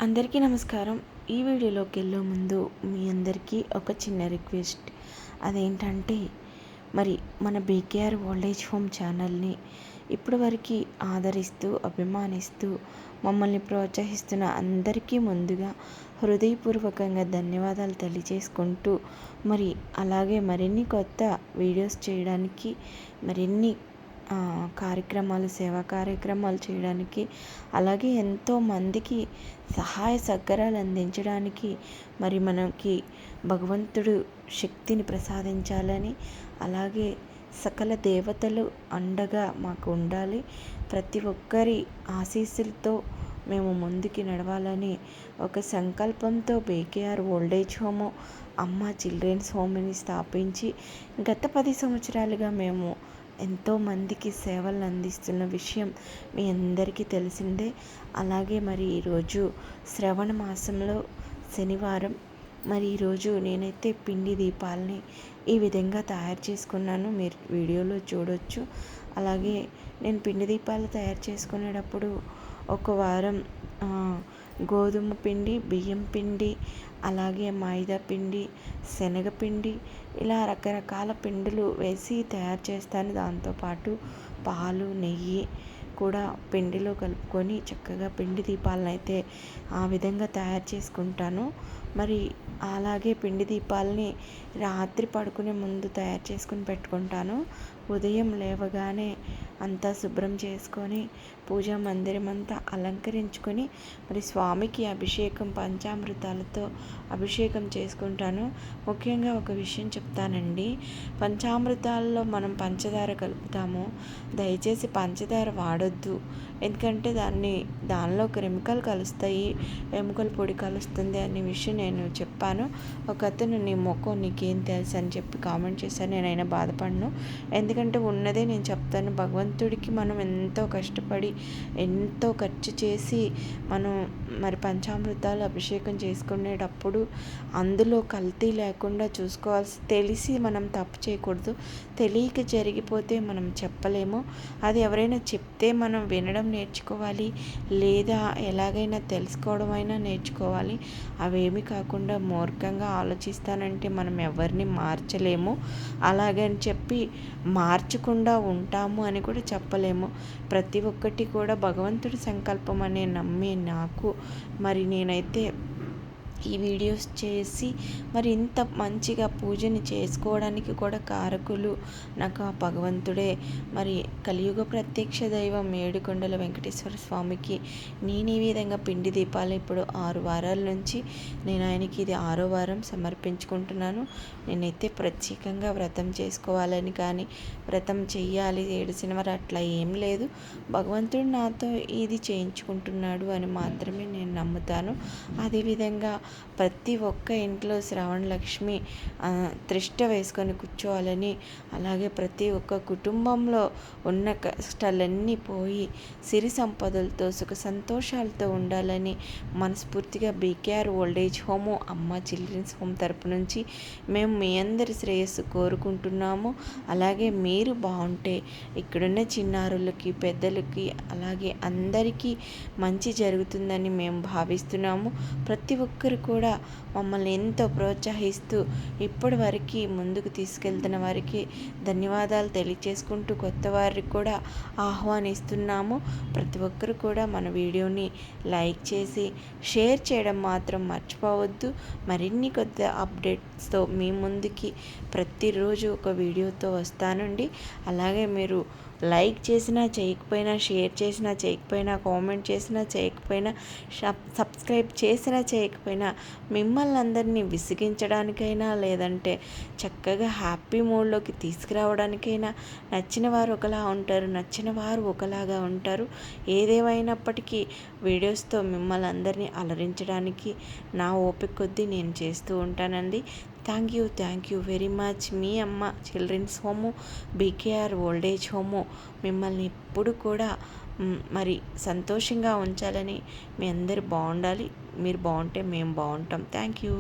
అందరికీ నమస్కారం. ఈ వీడియోలోకి వెళ్ళే ముందు మీ అందరికీ ఒక చిన్న రిక్వెస్ట్. అదేంటంటే మరి మన బీకేఆర్ ఓల్డేజ్ హోమ్ ఛానల్ని ఇప్పటివరకు ఆదరిస్తూ అభిమానిస్తూ మమ్మల్ని ప్రోత్సహిస్తున్న అందరికీ ముందుగా హృదయపూర్వకంగా ధన్యవాదాలు తెలియజేసుకుంటూ మరి అలాగే మరిన్ని కొత్త వీడియోస్ చేయడానికి మరిన్ని సేవా కార్యక్రమాలు చేయడానికి అలాగే ఎంతోమందికి సహాయ సహకారాలు అందించడానికి మరి మనకి భగవంతుడు శక్తిని ప్రసాదించాలని అలాగే సకల దేవతలు అండగా మాకు ఉండాలి, ప్రతి ఒక్కరి ఆశీస్సులతో మేము ముందుకి నడవాలని ఒక సంకల్పంతో బీకేఆర్ ఓల్డేజ్ హోమ్ అమ్మ చిల్డ్రన్స్ హోమ్ని స్థాపించి గత 10 సంవత్సరాలుగా మేము ఎంతోమందికి సేవలను అందిస్తున్న విషయం మీ అందరికీ తెలిసిందే. అలాగే మరి ఈరోజు శ్రవణ మాసంలో శనివారం, మరి ఈరోజు నేనైతే పిండి దీపాలని ఈ విధంగా తయారు చేసుకున్నాను, మీరు వీడియోలో చూడొచ్చు. అలాగే నేను పిండి దీపాలు తయారు చేసుకునేటప్పుడు ఒక వారం గోధుమ పిండి, బియ్యం పిండి, అలాగే మైదా పిండి, శనగపిండి, ఇలా రకరకాల పిండిలు వేసి తయారు చేస్తాను. దాంతోపాటు పాలు, నెయ్యి కూడా పిండిలో కలుపుకొని చక్కగా పిండి దీపాలను అయితే ఆ విధంగా తయారు చేసుకుంటాను. మరి అలాగే పిండి దీపాలని రాత్రి పడుకునే ముందు తయారు చేసుకుని పెట్టుకుంటాను. ఉదయం లేవగానే అంతా శుభ్రం చేసుకొని పూజా మందిరం అంతా అలంకరించుకొని మరి స్వామికి అభిషేకం పంచామృతాలతో అభిషేకం చేసుకుంటాను. ముఖ్యంగా ఒక విషయం చెప్తానండి, పంచామృతాల్లో మనం పంచదార కలుపుతాము, దయచేసి పంచదార వాడొద్దు. ఎందుకంటే దానిలో కెమికల్ కలుస్తాయి, ఎముకల పొడి కలుస్తుంది అనే విషయం నేను చెప్పాను. ఒక అతను నీ మొఖం నీకేం తెలుసు అని చెప్పి కామెంట్ చేశాను. నేనైనా బాధపడను, ఎందుకంటే ఉన్నదే నేను చెప్తాను. భగవంతుడికి మనం ఎంతో కష్టపడి ఎంతో ఖర్చు చేసి మనం మరి పంచామృతాలు అభిషేకం చేసుకునేటప్పుడు అందులో కల్తీ లేకుండా చూసుకోవాల్సి, తెలిసి మనం తప్పు చేయకూడదు. తెలియక జరిగిపోతే మనం చెప్పలేము, అది ఎవరైనా చెప్తే మనం వినడం నేర్చుకోవాలి, లేదా ఎలాగైనా తెలుసుకోవడం అయినా నేర్చుకోవాలి. అవేమి కాకుండా మూర్ఖంగా ఆలోచిస్తానంటే మనం ఎవరిని మార్చలేము, అలాగని చెప్పి మార్చకుండా ఉంటాము అని కూడా చెప్పలేము. ప్రతి ఒక్కటి కూడా భగవంతుడి సంకల్పం అనే నమ్మి నాకు మరి నేనైతే ఈ వీడియోస్ చేసి మరి ఇంత మంచిగా పూజని చేసుకోవడానికి కూడా కారకులు నాకు ఆ భగవంతుడే. మరి కలియుగ ప్రత్యక్ష దైవం ఏడుకొండల వెంకటేశ్వర స్వామికి నేను ఈ విధంగా పిండి దీపాలు ఇప్పుడు 6 వారాల నుంచి నేను ఆయనకి ఇది 6వ వారం సమర్పించుకుంటున్నాను. నేనైతే ప్రత్యేకంగా వ్రతం చేసుకోవాలని కానీ వ్రతం చెయ్యాలి 7 శనివారం అట్లా ఏం లేదు. భగవంతుడు నాతో ఇది చేయించుకుంటున్నాడు అని మాత్రమే నేను నమ్ముతాను. అదేవిధంగా ప్రతి ఒక్క ఇంట్లో శ్రావణ లక్ష్మి త్రిష్ట వేసుకొని కూర్చోవాలని, అలాగే ప్రతి ఒక్క కుటుంబంలో ఉన్న కష్టాలన్నీ పోయి సిరి సంపదలతో సుఖ సంతోషాలతో ఉండాలని మనస్ఫూర్తిగా బీకేఆర్ ఓల్డేజ్ హోమ్ అమ్మ చిల్డ్రన్స్ హోమ్ తరపు నుంచి మేము మీ అందరి శ్రేయస్సు కోరుకుంటున్నాము. అలాగే మీరు బాగుంటే ఇక్కడున్న చిన్నారులకి పెద్దలకి అలాగే అందరికీ మంచి జరుగుతుందని మేము భావిస్తున్నాము. ప్రతి ఒక్కరు కూడా మమ్మల్ని ఎంతో ప్రోత్సహిస్తూ ఇప్పటి వరకు ముందుకు తీసుకెళ్తున్న వారికి ధన్యవాదాలు తెలియచేసుకుంటూ కొత్త వారికి కూడా ఆహ్వానిస్తున్నాము. ప్రతి ఒక్కరు కూడా మన వీడియోని లైక్ చేసి షేర్ చేయడం మాత్రం మర్చిపోవద్దు. మరిన్ని కొత్త అప్డేట్స్తో మీ ముందుకి ప్రతిరోజు ఒక వీడియోతో వస్తానండి. అలాగే మీరు లైక్ చేసినా చేయకపోయినా, షేర్ చేసినా చేయకపోయినా, కామెంట్ చేసినా చేయకపోయినా, సబ్స్క్రైబ్ చేసినా చేయకపోయినా, మిమ్మల్ని అందరినీ విసిగించడానికైనా లేదంటే చక్కగా హ్యాపీ మూడ్లోకి తీసుకురావడానికైనా, నచ్చిన వారు ఒకలా ఉంటారు, నచ్చిన వారు ఒకలాగా ఉంటారు. ఏదేమైనప్పటికీ వీడియోస్తో మిమ్మల్ని అందరినీ అలరించడానికి నా ఓపిక కొద్దీ నేను చేస్తూ ఉంటానండి. Thank you very much. మీ అమ్మ children's home BKR old age home మిమ్మల్ని ఎప్పుడు కూడా మరి సంతోషంగా ఉంచాలని, మీ అందరు బాగుండాలి, మీరు బాగుంటే మేము బాగుంటాం. Thank you.